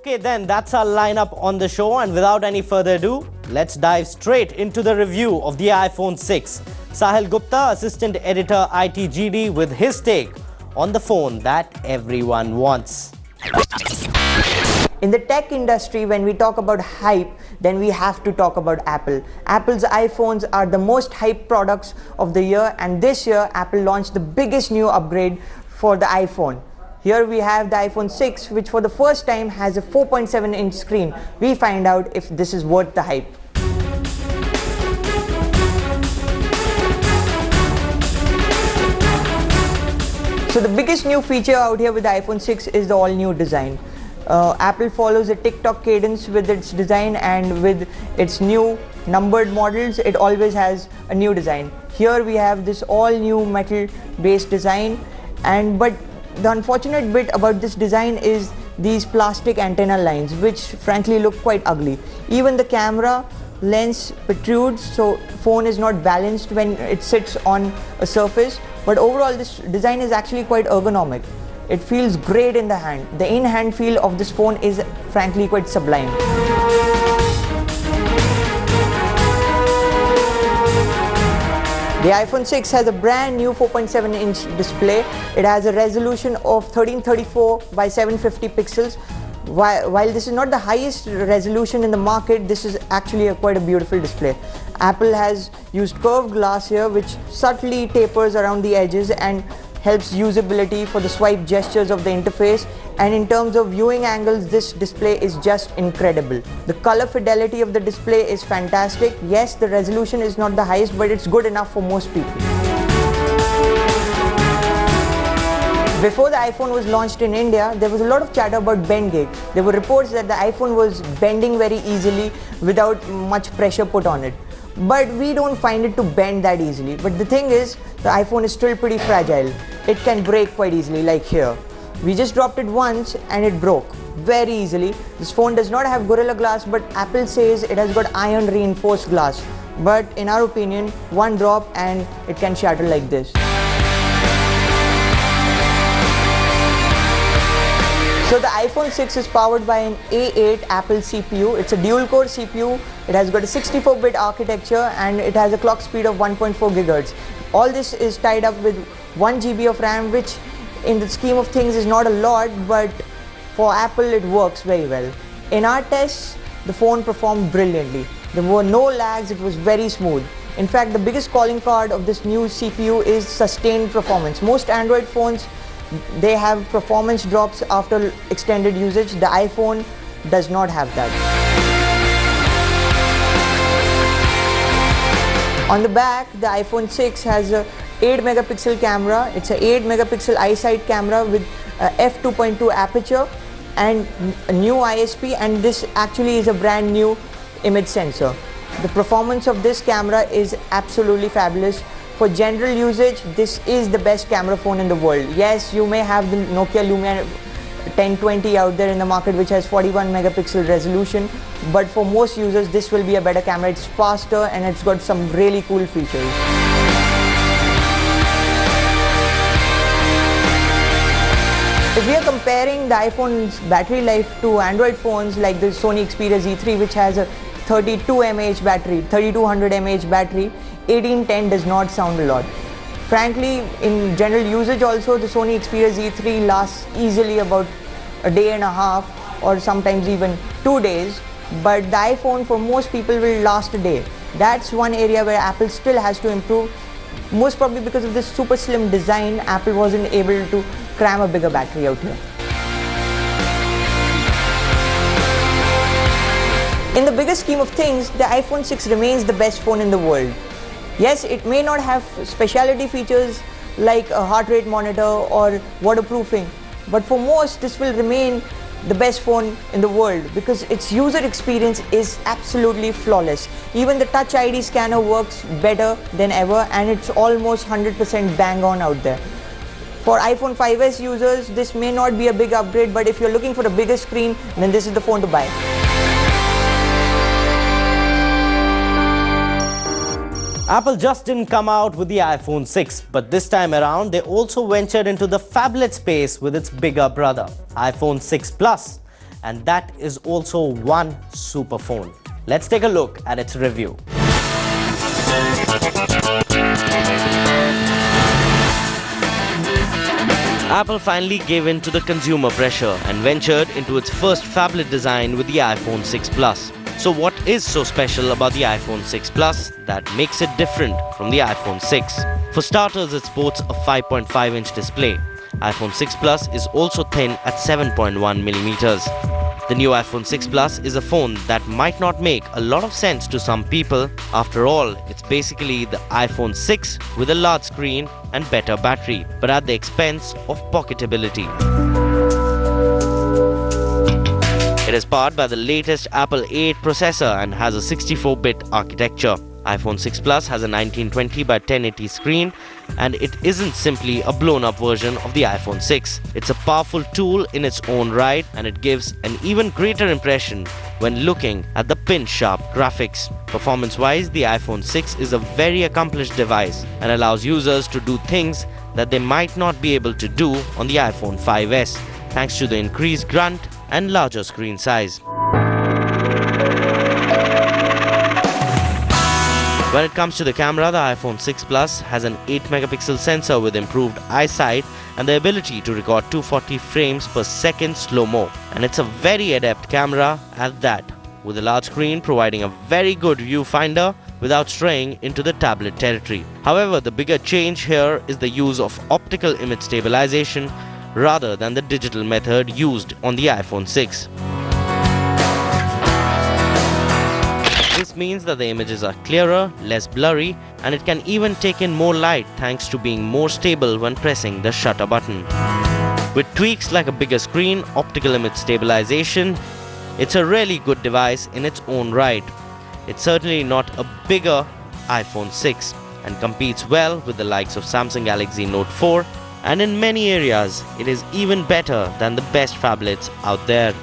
Okay, then that's our lineup on the show, and without any further ado, let's dive straight into the review of the iPhone 6. Sahil Gupta, Assistant Editor ITGD, with his take on the phone that everyone wants. In the tech industry, when we talk about hype, then we have to talk about Apple. Apple's iPhones are the most hyped products of the year, and this year Apple launched the biggest new upgrade for the iPhone. Here we have the iPhone 6, which for the first time has a 4.7-inch screen. We find out if this is worth the hype. So the biggest new feature out here with the iPhone 6 is the all-new design. Apple follows a TikTok cadence with its design, and with its new numbered models, it always has a new design. Here we have this all-new metal-based design, but the unfortunate bit about this design is these plastic antenna lines, which frankly look quite ugly. Even the camera lens protrudes, so phone is not balanced when it sits on a surface. But overall, this design is actually quite ergonomic. It feels great in the hand. The in-hand feel of this phone is frankly quite sublime. The iPhone 6 has a brand new 4.7-inch display. It has a resolution of 1334 by 750 pixels. While this is not the highest resolution in the market, this is actually quite a beautiful display. Apple has used curved glass here, which subtly tapers around the edges and helps usability for the swipe gestures of the interface. And in terms of viewing angles, this display is just incredible. The color fidelity of the display is fantastic. Yes, the resolution is not the highest, but it's good enough for most people. Before the iPhone was launched in India, there was a lot of chatter about bend gate. There were reports that the iPhone was bending very easily without much pressure put on it. But we don't find it to bend that easily. But the thing is, the iPhone is still pretty fragile. It can break quite easily, like here. We just dropped it once and it broke very easily. This phone does not have Gorilla Glass, but Apple says it has got iron reinforced glass. But in our opinion, one drop and it can shatter like this. So the iPhone 6 is powered by an A8 Apple CPU. It's a dual-core CPU. It has got a 64-bit architecture and it has a clock speed of 1.4 GHz. All this is tied up with 1 GB of RAM, which in the scheme of things is not a lot, but for Apple it works very well. In our tests, the phone performed brilliantly. There were no lags, it was very smooth. In fact, the biggest calling card of this new CPU is sustained performance. Most Android phones, they have performance drops after extended usage. The iPhone does not have that. On the back, the iPhone 6 has a 8-megapixel camera. It's an 8-megapixel eyesight camera with a f2.2 aperture and a new ISP, and this actually is a brand new image sensor. The performance of this camera is absolutely fabulous. For general usage, this is the best camera phone in the world. Yes, you may have the Nokia Lumia 1020 out there in the market, which has 41 megapixel resolution, but for most users this will be a better camera. It's faster and it's got some really cool features. If we are comparing the iPhone's battery life to Android phones like the Sony Xperia Z3, which has a 32 mAh battery, 3200 mAh battery, 1810 does not sound a lot. Frankly, in general usage also, the Sony Xperia Z3 lasts easily about a day and a half or sometimes even 2 days, but the iPhone for most people will last a day. That's one area where Apple still has to improve. Most probably because of this super slim design, Apple wasn't able to cram a bigger battery out here. In the bigger scheme of things, the iPhone 6 remains the best phone in the world. Yes, it may not have specialty features like a heart rate monitor or waterproofing, but for most this will remain the best phone in the world because its user experience is absolutely flawless. Even the Touch ID scanner works better than ever and it's almost 100% bang on out there. For iPhone 5s users, this may not be a big upgrade, but if you're looking for a bigger screen, then this is the phone to buy. Apple just didn't come out with the iPhone 6, but this time around they also ventured into the phablet space with its bigger brother, iPhone 6 Plus. and that is also one super phone. Let's take a look at its review. Apple finally gave in to the consumer pressure and ventured into its first phablet design with the iPhone 6 Plus. So what is so special about the iPhone 6 Plus that makes it different from the iPhone 6? For starters, it sports a 5.5-inch display. iPhone 6 Plus is also thin at 7.1 millimeters. The new iPhone 6 Plus is a phone that might not make a lot of sense to some people. After all, it's basically the iPhone 6 with a large screen and better battery, but at the expense of pocketability. It is powered by the latest Apple A8 processor and has a 64-bit architecture. iPhone 6 Plus has a 1920 by 1080 screen, and it isn't simply a blown-up version of the iPhone 6. It's a powerful tool in its own right, and it gives an even greater impression when looking at the pin-sharp graphics. Performance-wise, the iPhone 6 is a very accomplished device and allows users to do things that they might not be able to do on the iPhone 5S, thanks to the increased grunt and larger screen size. When it comes to the camera, the iPhone 6 Plus has an 8-megapixel sensor with improved eyesight and the ability to record 240 frames per second slow-mo. And it's a very adept camera at that, with a large screen providing a very good viewfinder without straying into the tablet territory. However, the bigger change here is the use of optical image stabilization rather than the digital method used on the iPhone 6. This means that the images are clearer, less blurry, and it can even take in more light thanks to being more stable when pressing the shutter button. With tweaks like a bigger screen, optical image stabilization, it's a really good device in its own right. It's certainly not a bigger iPhone 6 and competes well with the likes of Samsung Galaxy Note 4, and in many areas it is even better than the best phablets out there.